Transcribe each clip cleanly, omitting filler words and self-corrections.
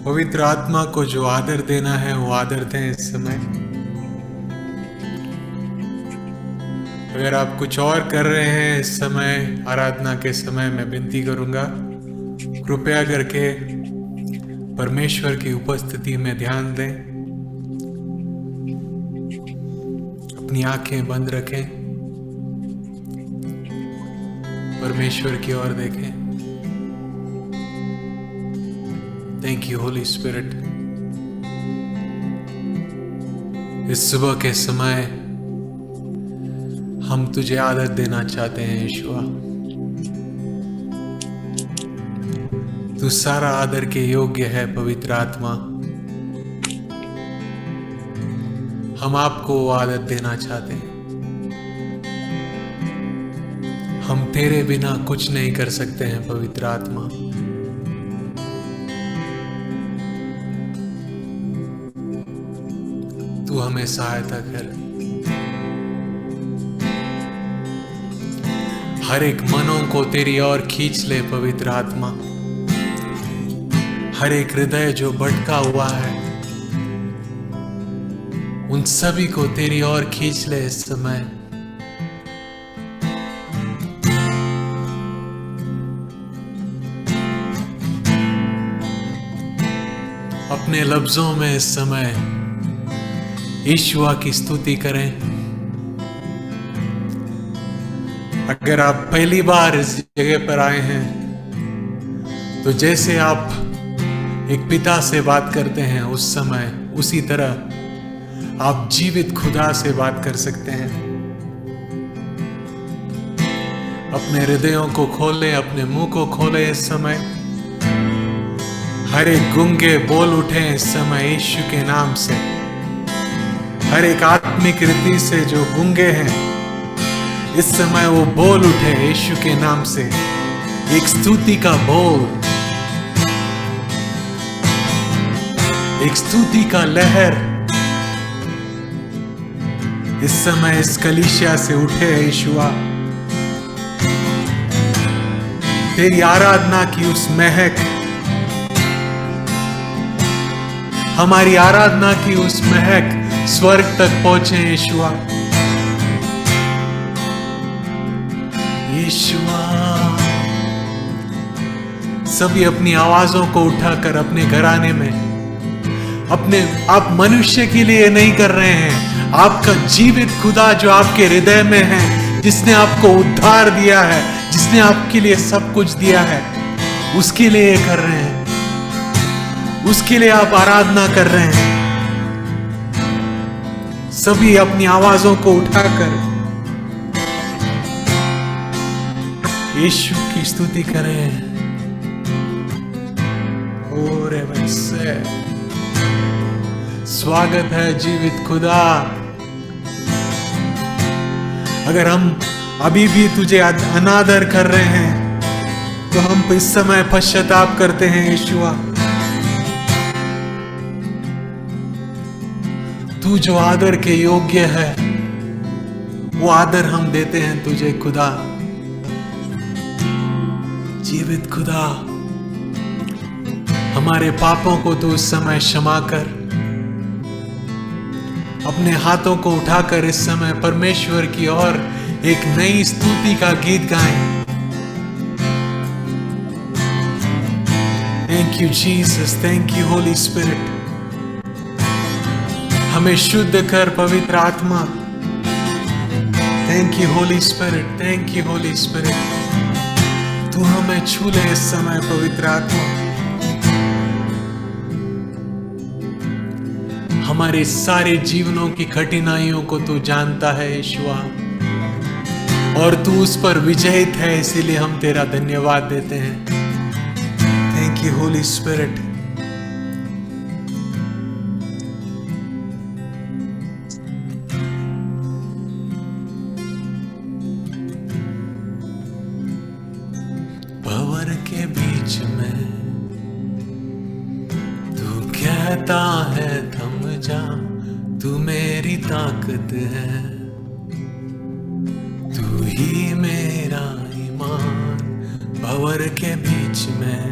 पवित्र आत्मा को जो आदर देना है वो आदर दें इस समय। अगर आप कुछ और कर रहे हैं इस समय, आराधना के समय, मैं विनती करूंगा कृपया करके परमेश्वर की उपस्थिति में ध्यान दें। अपनी आंखें बंद रखें, परमेश्वर की ओर देखें। Thank you Holy spirit. इस सुबह के समय हम तुझे आदर देना चाहते हैं यीशुआ। तू सारा आदर के योग्य है पवित्र आत्मा। हम आपको आदर देना चाहते हैं। हम तेरे बिना कुछ नहीं कर सकते हैं पवित्र आत्मा। तू हमें सहायता कर। हर एक मनों को तेरी ओर खींच ले पवित्र आत्मा। हर एक हृदय जो भटका हुआ है उन सभी को तेरी ओर खींच ले इस समय। अपने लफ्जों में इस समय यीशुआ की स्तुति करें। अगर आप पहली बार इस जगह पर आए हैं तो जैसे आप एक पिता से बात करते हैं उस समय, उसी तरह आप जीवित खुदा से बात कर सकते हैं। अपने हृदयों को खोलें, अपने मुंह को खोलें इस समय। हर एक गूंगे बोल उठे इस समय यीशु के नाम से। हर एक आत्मिक रीति से जो गूंगे हैं इस समय वो बोल उठे यीशु के नाम से। एक स्तुति का बोल, एक स्तुति का लहर इस समय इस कलीसिया से उठे यीशुआ। तेरी आराधना की उस महक, हमारी आराधना की उस महक स्वर्ग तक पहुंचे यीशुआ। यीशुआ, सभी अपनी आवाजों को उठाकर अपने घराने में, अपने आप मनुष्य के लिए नहीं कर रहे हैं, आपका जीवित खुदा जो आपके हृदय में है, जिसने आपको उद्धार दिया है, जिसने आपके लिए सब कुछ दिया है, उसके लिए कर रहे हैं। उसके लिए आप आराधना कर रहे हैं। सभी अपनी आवाजों को उठाकर यीशु की स्तुति करें। और वैसे स्वागत है जीवित खुदा। अगर हम अभी भी तुझे अनादर कर रहे हैं तो हम इस समय पश्चाताप करते हैं यीशुआ। तू जो आदर के योग्य है वो आदर हम देते हैं तुझे खुदा। जीवित खुदा, हमारे पापों को तू इस समय क्षमा कर। अपने हाथों को उठाकर इस समय परमेश्वर की ओर एक नई स्तुति का गीत गाएं। Thank you Jesus, thank you Holy spirit. हमें शुद्ध कर पवित्र आत्मा। Thank you Holy spirit, thank you Holy spirit. तू हमें छू ले इस समय पवित्र आत्मा। हमारे सारे जीवनों की कठिनाइयों को तू जानता है यीशुआ, और तू उस पर विजयित है, इसीलिए हम तेरा धन्यवाद देते हैं। Thank you Holy Spirit. भंवर के बीच में तू कहता है थम जा, तू मेरी ताकत है, तू ही मेरा ईमान। भंवर के बीच में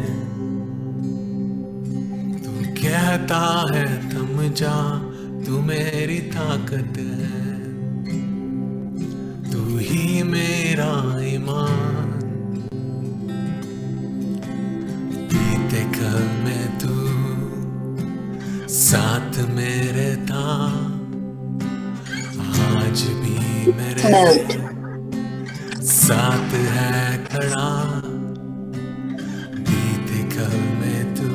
तू कहता है थम जा, तू मेरी ताकत है, तू ही मेरा ईमान। बीते कल में तू साथ मेरे था, आज भी मेरे साथ है खड़ा। बीते कल में तू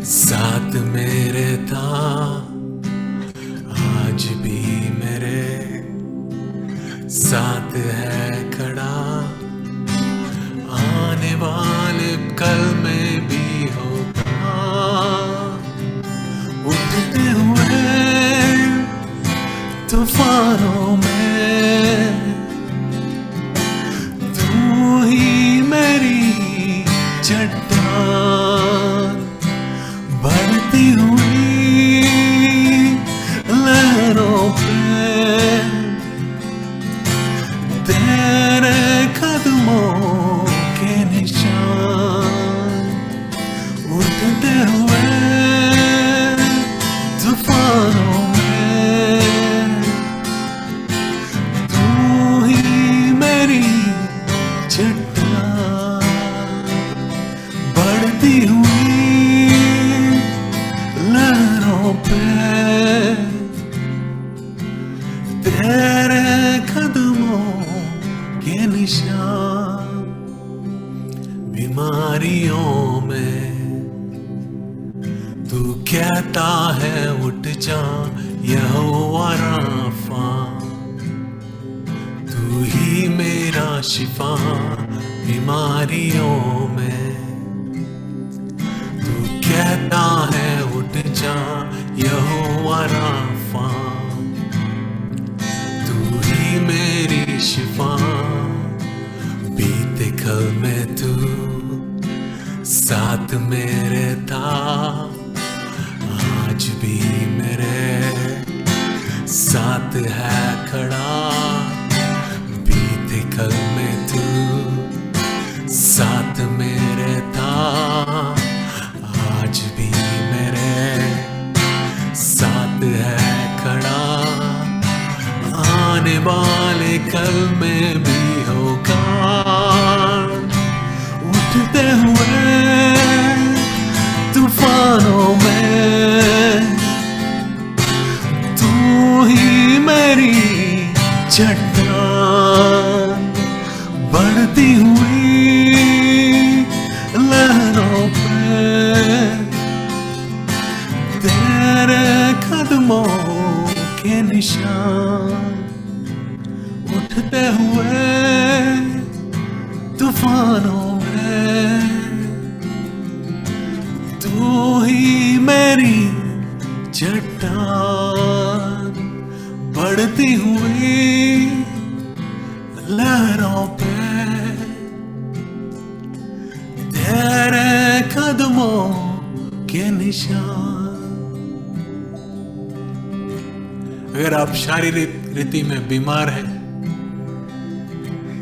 साथ मेरे था, आज भी मेरे साथ है खड़ा। आने वाले कल में भी होगा, उठते हुए तूफानों में तू ही मेरी चट्टान। बढ़ती हुई लहरों पे तेरे कदमों के निशान। उठते हुए तूफानों में तू ही मेरी चट्टान। बढ़ती हुई लहरों पे तेरे कदमों के निशान। बीमारियों में तू कहता है उठ जा, यहोवा राफा, तू ही मेरा शिफा। बीमारियों में तू कहता है उठ जा, यहोवा राफा, तू ही मेरी शिफा। बीते कल में तू साथ मेरे था, आज भी मेरे साथ है खड़ा। बीते कल में तू साथ मेरे था, आज भी मेरे साथ है खड़ा। आने वाले कल में भी होगा, उठते हुए तूफानों में तू ही मेरी चट्टान। बढ़ती हुई लहरों पे तेरे कदमों के निशान। उठते हुए तूफानों में तू ही मेरी चट्टान। बढ़ती हुई लहरों पे तेरे कदमों के निशान। अगर आप शारीरिक रीति में बीमार हैं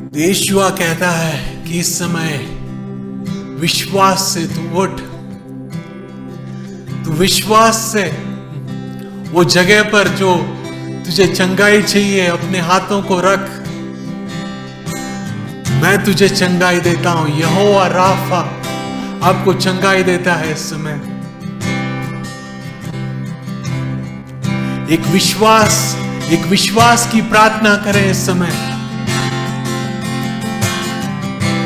तो यीशुआ कहता है कि इस समय विश्वास से तू उठ। तू विश्वास से वो जगह पर जो तुझे चंगाई चाहिए अपने हाथों को रख। मैं तुझे चंगाई देता हूं। यहोवा राफा आपको चंगाई देता है इस समय। एक विश्वास की प्रार्थना करें इस समय।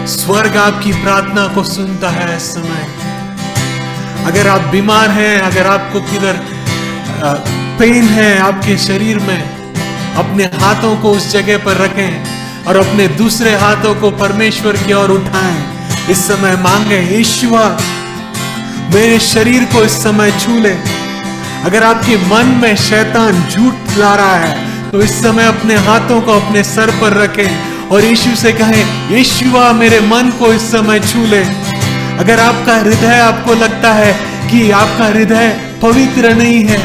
स्वर्ग आपकी प्रार्थना को सुनता है इस समय। अगर आप बीमार हैं, अगर आपको किधर पेन है आपके शरीर में, अपने हाथों को उस जगह पर रखें और अपने दूसरे हाथों को परमेश्वर की ओर उठाएं। इस समय मांगे, यीशुआ मेरे शरीर को इस समय छू ले। अगर आपके मन में शैतान झूठ ला रहा है तो इस समय अपने हाथों को अपने सर पर रखें और यीशु से कहें, यीशुआ मेरे मन को इस समय छू ले। अगर आपका हृदय, आपको लगता है कि आपका हृदय पवित्र नहीं है,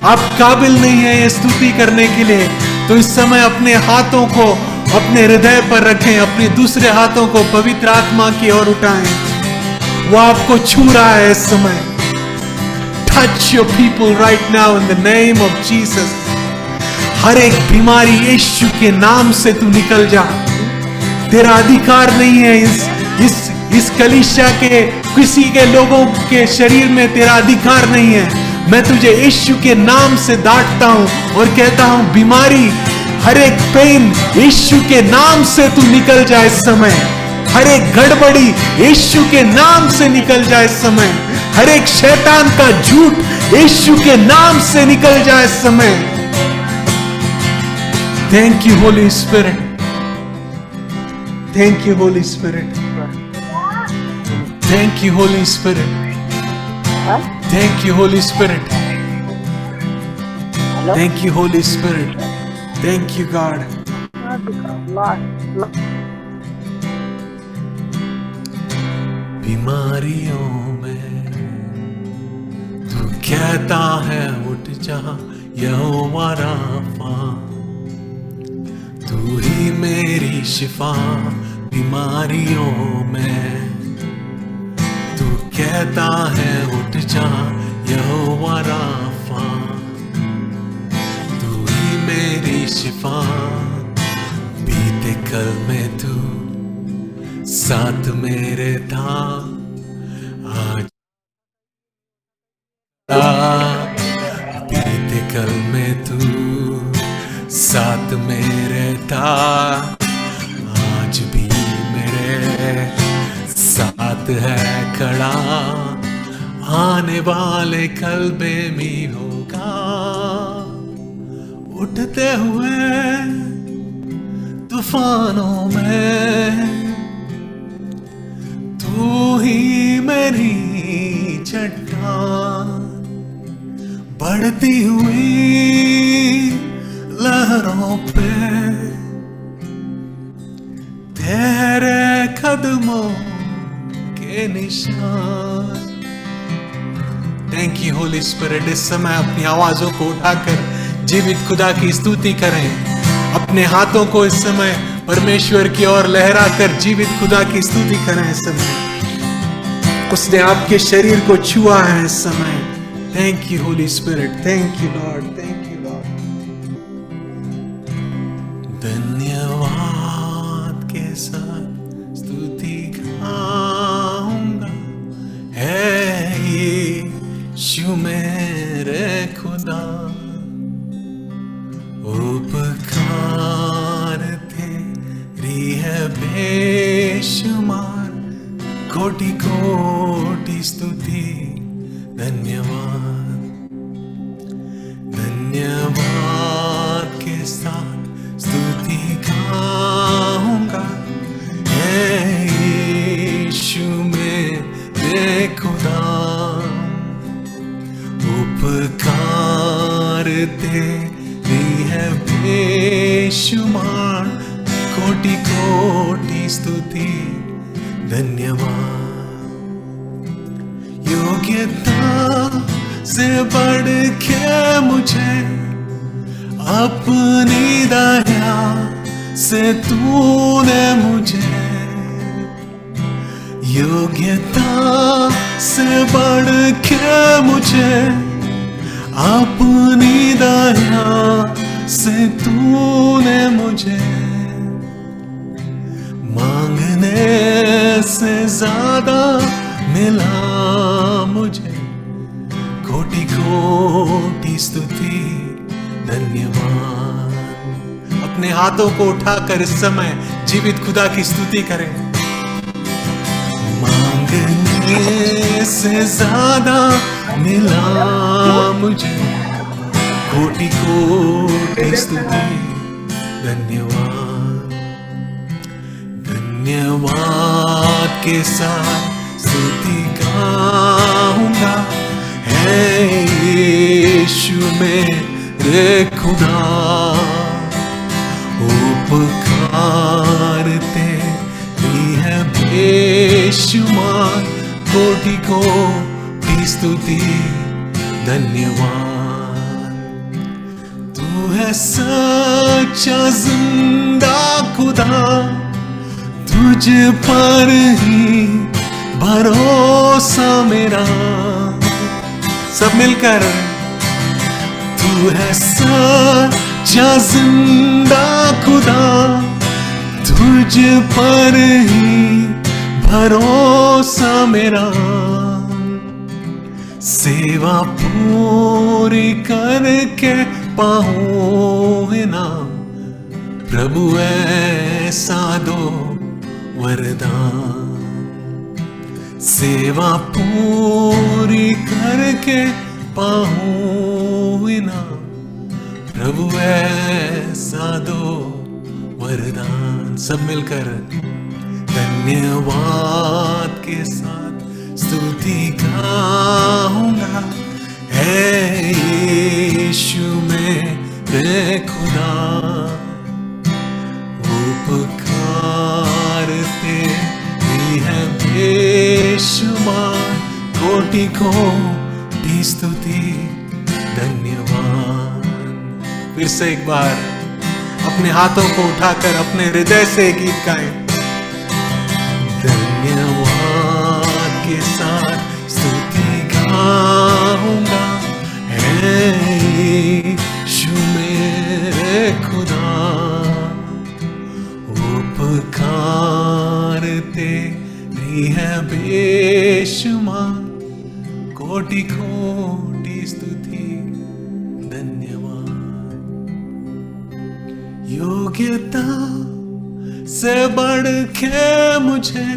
आप काबिल नहीं है ये स्तुति करने के लिए, तो इस समय अपने हाथों को अपने हृदय पर रखें, अपने दूसरे हाथों को पवित्र आत्मा की ओर उठाएं। वो आपको छू रहा है इस समय। Touch your people right now in the name of Jesus. हर एक बीमारी यीशु के नाम से तू निकल जा। तेरा अधिकार नहीं है इस कलीसिया के किसी के लोगों के शरीर में, तेरा अधिकार नहीं है। मैं तुझे यीशु के नाम से डांटता हूं और कहता हूं बीमारी, हर एक पेन यीशु के नाम से तू निकल जाए इस समय। हर एक गड़बड़ी यीशु के नाम से निकल जाए इस समय। हर एक शैतान का झूठ यीशु के नाम से निकल जाए इस समय। Thank you Holy spirit, thank you Holy spirit, thank you Holy spirit, thank you Holy spirit, thank you Holy spirit, thank you God. बीमारियों में तू कहता है उठ जा यहोवा राफा, तू ही मेरी शिफा। बीमारियों में तू कहता है उठ जा यहोवा राफा, तू ही मेरी शिफा। बीते कल में तू साथ मेरे था, आज बीते कल में तू साथ मेरे था, आज भी मेरे साथ है खड़ा। आने वाले कल बेमी होगा, उठते हुए तूफानों में तू ही मेरी चट्टान। बढ़ती हुई लहरों पे तेरे कदमों के निशान। Thank you Holy spirit. इस समय अपनी आवाजों को उठाकर जीवित खुदा की स्तुति करें। अपने हाथों को इस समय परमेश्वर की ओर लहरा कर जीवित खुदा की स्तुति करें। इस समय उसने आपके शरीर को छुआ है इस समय। Thank you Holy spirit, thank you Lord, thank you Lord. धन्यवाद के साथ स्तुति गाऊंगा, है यीशु मेरे खुदा। उपकार तेरी है बेशुमार, कोटि कोटि स्तुति। धन्यवाद, धन्यवाद के साथ स्तुति गाऊंगा, हे यीशु मेरे खुदा। उपकार तेरी है बेशुमार, कोटि कोटि स्तुति। धन्यवाद। योग्यता से बढ़ के मुझे अपनी दया से तूने मुझे, योग्यता से बढ़ के मुझे अपनी दया से तूने मुझे, मांगने से ज्यादा मिला मुझे। कोटि कोटि स्तुति। धन्यवाद। अपने हाथों को उठाकर इस समय जीवित खुदा की स्तुति करें। मांगने से ज्यादा मिला मुझे, कोटि कोटि स्तुति। धन्यवाद। धन्यवाद के साथ स्तुति गाऊंगा, है यीशु मेरे खुदा। उपकार तेरी है बेशुमार, कोटि कोटि स्तुति। धन्यवाद। तू है सच्चा जिंदा खुदा, तुझ पर ही भरोसा मेरा। सब मिलकर, तू है सच्चा जिंदा खुदा, तुझ पर ही भरोसा मेरा। सेवा पूरी करके पाऊं ना, प्रभु ऐसा दो वरदान। सेवा पूरी करके पाऊं ना, प्रभु ऐसा दो वरदान। सब मिलकर धन्यवाद के साथ स्तुति गाऊंगा, है यीशु मेरे खुदा। उपकार तेरी है बेशुमार, कोटि कोटि स्तुति धन्यवाद। फिर से एक बार अपने हाथों को उठाकर अपने हृदय से गीत गाएं। धन्यवाद के साथ स्तुति गाऊंगा, है यीशु मेरे खुदा। उपकार तेरी है बेशुमार, कोटि कोटि स्तुति धन्यवाद। योग्यता से बढ़ के मुझे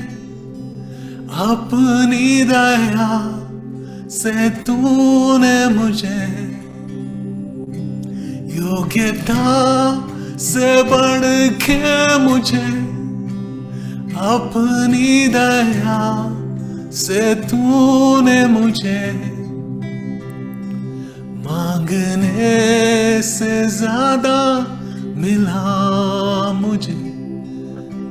अपनी दया से तूने मुझे, योग्यता से बढ़ के मुझे अपनी दया से तूने मुझे, मांगने से ज्यादा मिला मुझे,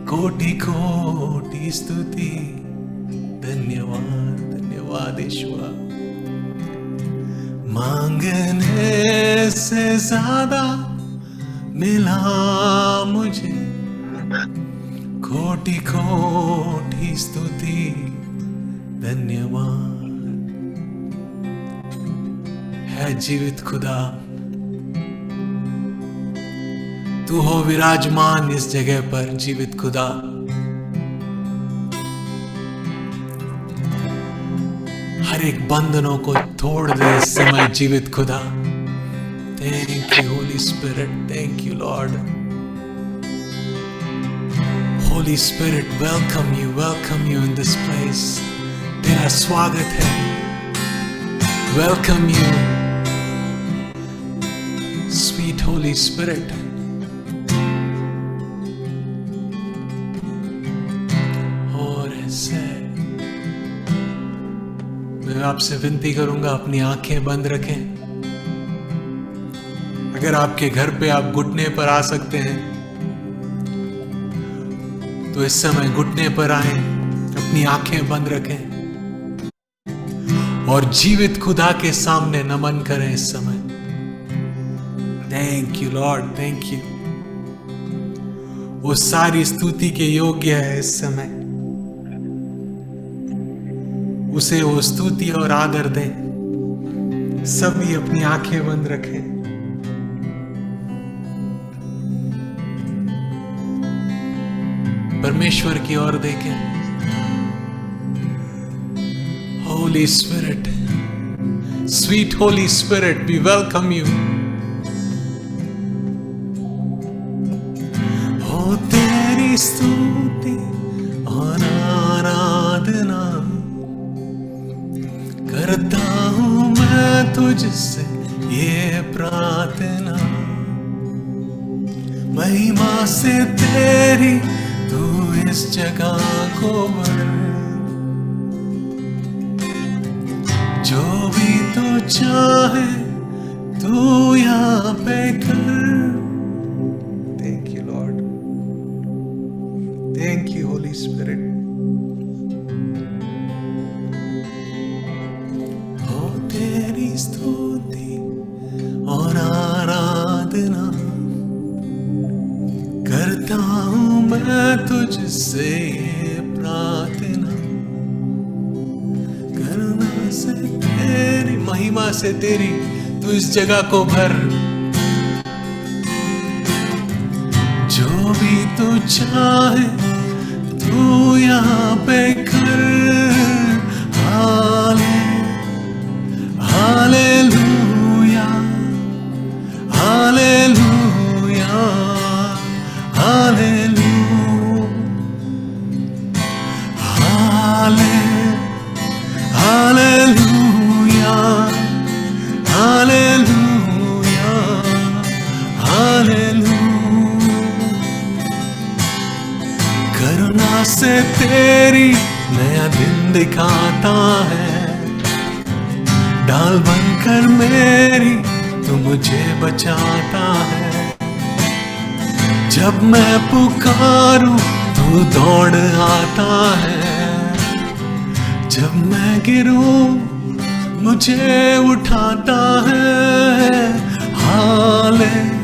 कोटि कोटि स्तुति धन्यवाद। धन्यवाद ईश्वर। मांगने से ज्यादा मिला मुझे, कोटि कोटि स्तुति धन्यवाद। है जीवित खुदा, तू हो विराजमान इस जगह पर। जीवित खुदा, हर एक बंधनों को तोड़ दे इस समय। जीवित खुदा, thank you Holy spirit, thank you Lord. Holi spirit, welcome you in this place. तेरा स्वागत है। Welcome you sweet holy spirit. मैं आपसे विनती करूंगा, अपनी आंखें बंद रखें। अगर आपके घर पे आप घुटने पर आ सकते हैं तो इस समय घुटने पर आए, अपनी आंखें बंद रखें और जीवित खुदा के सामने नमन करें इस समय। Thank you Lord, thank you. वो सारी स्तुति के योग्य है इस समय। उसे वो स्तुति और आदर दें। सभी अपनी आंखें बंद रखें। परमेश्वर की ओर देखें। Holy spirit, sweet holy spirit, we welcome you. हो तेरी स्तुति और आराधना करता हूं मैं तुझसे ये प्रार्थना, महिमा से तेरी तू इस जगह को भर, जो भी तू चाहे तू यहाँ पे कर। Thank you Lord, thank you Holy spirit. तेरी स्तुति और आराधना करता हूं मैं तुझसे प्रार्थना, महिमा से तेरी तू इस जगह को भर। जो भी तू चाहे तू यहाँ पे कर। Hallelujah, hallelujah, hallelujah, hallelujah, hallelujah, hallelujah. करुणा से तेरी नया दिन दिखाता है। ढाल बनकर मेरी तू मुझे बचाता है। जब मैं पुकारूं तू दौड़ आता है। जब मैं गिरूं मुझे उठाता है। Hallelujah,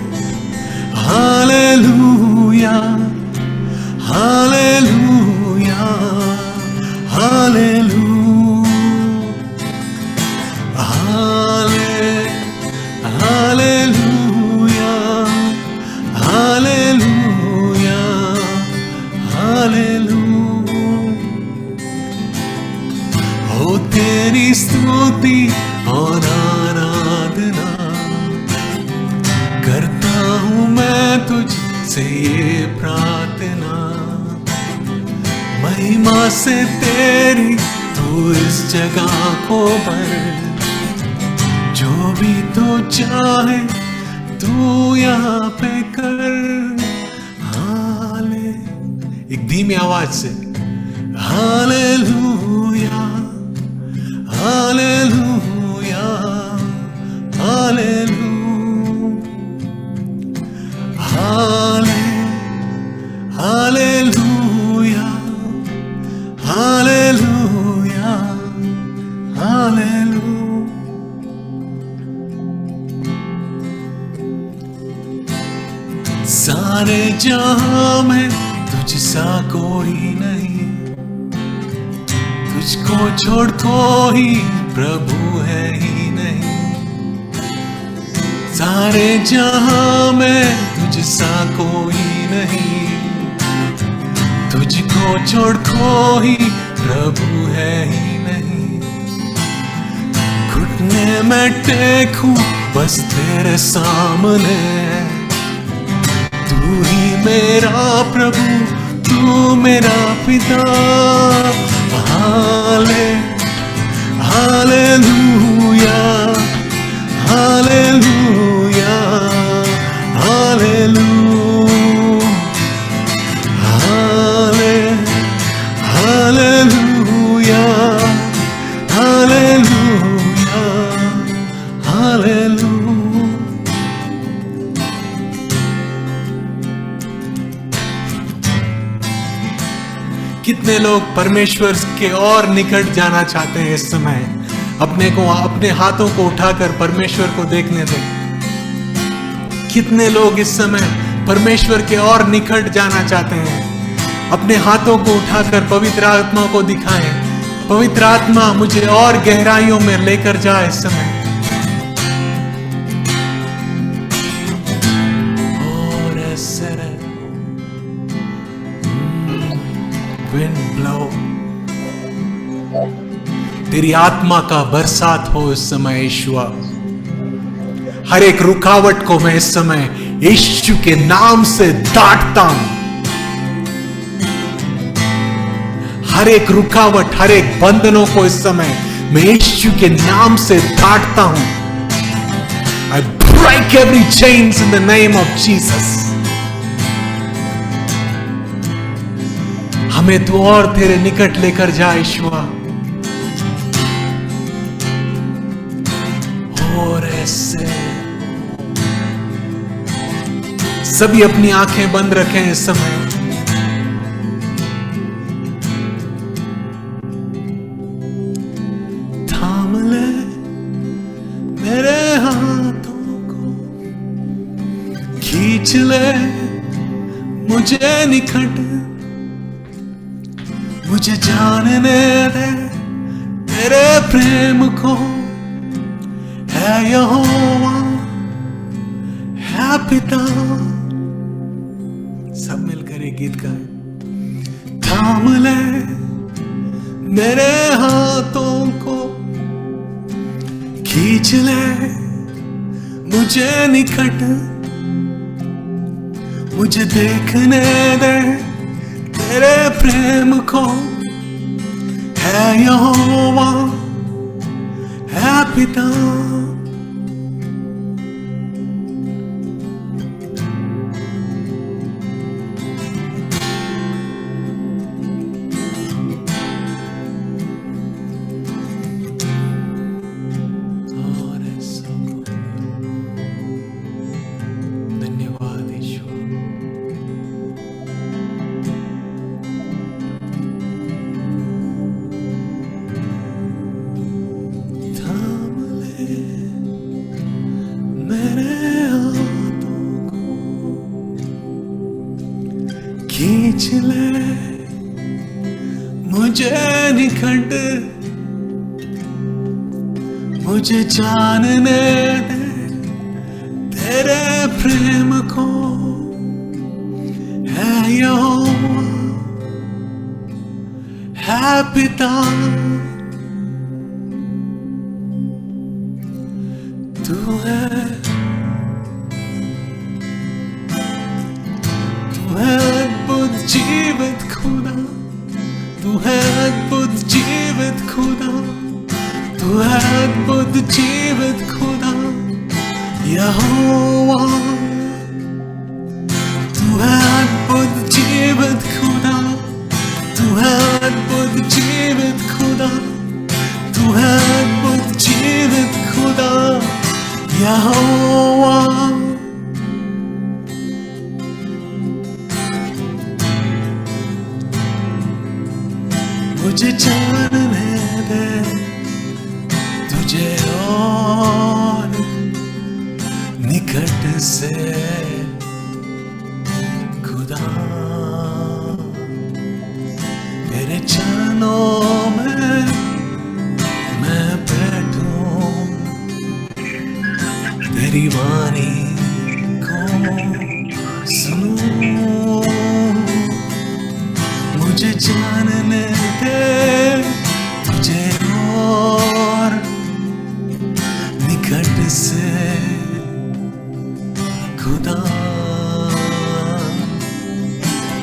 hallelujah, hallelujah, hallelujah, hallelujah, hallelujah. हो तेरी स्तुति और आराधना करता हूँ मैं तुझसे ये प्रार्थना। महिमा से तेरी तू इस जगह को भर। जो भी तू चाहे तू यहाँ पे कर। एक धीमी आवाज से hallelujah, hallelujah, hallelujah, hallelujah, hallelujah, hallelujah. सारे जहां में तुझसा कोई नहीं। तुझको छोड़ कोई प्रभु है ही नहीं। सारे जहां में तुझसा कोई नहीं। तुझको छोड़ कोई प्रभु है ही नहीं। घुटने में टेकूं बस तेरे सामने। तू ही मेरा प्रभु, तू मेरा पिता। Hallelujah, hallelujah, hallelujah, hallelujah, hallelujah, hallelujah. कितने लोग परमेश्वर के और निकट जाना चाहते हैं इस समय। अपने हाथों को उठाकर परमेश्वर को देखने दो। कितने लोग इस समय परमेश्वर के और निकट जाना चाहते हैं। अपने हाथों को उठाकर पवित्र आत्मा को दिखाएं। पवित्र आत्मा मुझे और गहराइयों में लेकर जाए इस समय। Wind blow. तेरी आत्मा का बरसात हो इस समय यीशुआ। हर एक रुकावट को मैं इस समय यीशु के नाम से दाटता हूं। हर एक रुकावट, हर एक बंधनों को इस समय मैं यीशु के नाम से दाटता हूं। I break every chains in the name of Jesus. हमें तू और तेरे निकट लेकर जा यीशुआ। और ऐसे सभी अपनी आंखें बंद रखें इस समय। थाम ले मेरे हाथों को, खींच ले मुझे निकट। मुझे जानने दे तेरे प्रेम को। है यहोवा, है पिता। सब मिलकर एक गीत गाएं। थाम ले मेरे हाथों को, खींच ले मुझे निकट, मुझे देखने दे तेरे प्रेम को। है यहोवा, है पिता। धन्यवाद ईश्वर। खींच ले मुझे निकट, मुझे जानने दे तेरे प्रेम को। है यहोवा, है पिता। तू है अद्भुत जीवित खुदा, तू है अद्भुत जीवित खुदा, तू है अद्भुत जीवित खुदा। यहोवा, तू है अद्भुत जीवित खुदा, तू है अद्भुत जीवित खुदा, तू है अद्भुत जीवित खुदा। यहोवा, मुझे जानने दे तुझे और निकट से खुदा। तेरे चरणों में मैं बैठूं, तेरी वाणी को सुनूं। मुझे जानने दे तुझे और निकट से खुदा।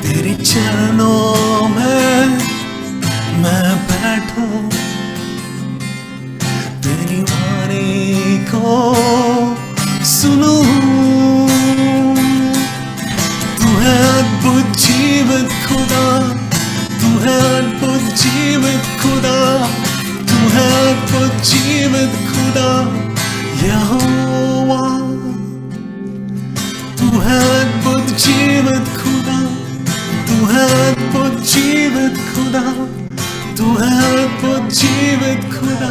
तेरे चरणों में मैं बैठूं, तेरी वाणी को सुनूं। तू है अद्भुत जीवित खुदा, तू है अद्भुत जीवित खुदा, तू है अद्भुत जीवित खुदा। यहोवा, तू है अद्भुत जीवित खुदा, तू है अद्भुत जीवित खुदा, तू है अद्भुत जीवित खुदा।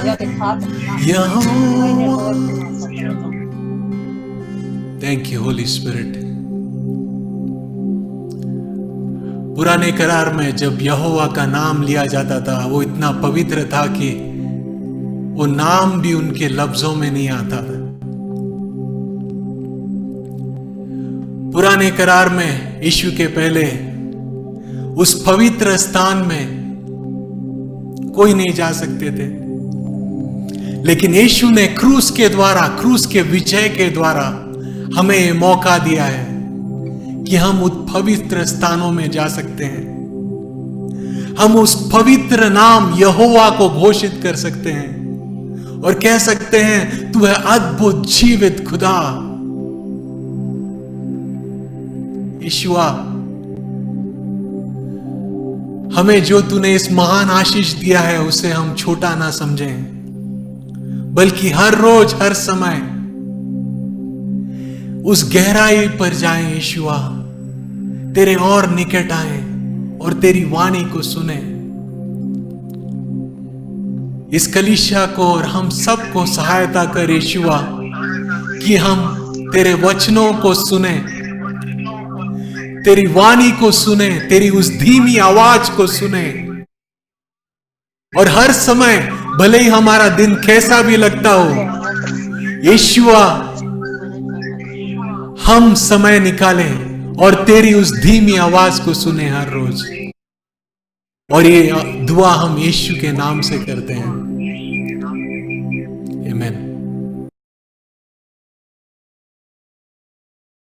यहोवा। Thank you Holy Spirit. पुराने करार में जब यहोवा का नाम लिया जाता था, वो इतना पवित्र था कि वो नाम भी उनके लफ्जों में नहीं आता था। पुराने करार में यीशु के पहले उस पवित्र स्थान में कोई नहीं जा सकते थे, लेकिन यीशु ने क्रूस के द्वारा, क्रूस के विजय के द्वारा हमें मौका दिया है कि हम उस पवित्र स्थानों में जा सकते हैं। हम उस पवित्र नाम यहोवा को घोषित कर सकते हैं और कह सकते हैं, तू है अद्भुत जीवित खुदा। यीशुआ, हमें जो तूने इस महान आशीष दिया है उसे हम छोटा ना समझें, बल्कि हर रोज हर समय उस गहराई पर जाएं। यीशुआ, तेरे और निकट आए और तेरी वाणी को सुने। इस कलीसिया को और हम सबको सहायता कर यीशुआ कि हम तेरे वचनों को सुने, तेरी वाणी को सुने, तेरी उस धीमी आवाज को सुने। और हर समय भले ही हमारा दिन कैसा भी लगता हो, यीशुआ, हम समय निकालें और तेरी उस धीमी आवाज को सुने हर रोज। और ये दुआ हम यीशु के नाम से करते हैं।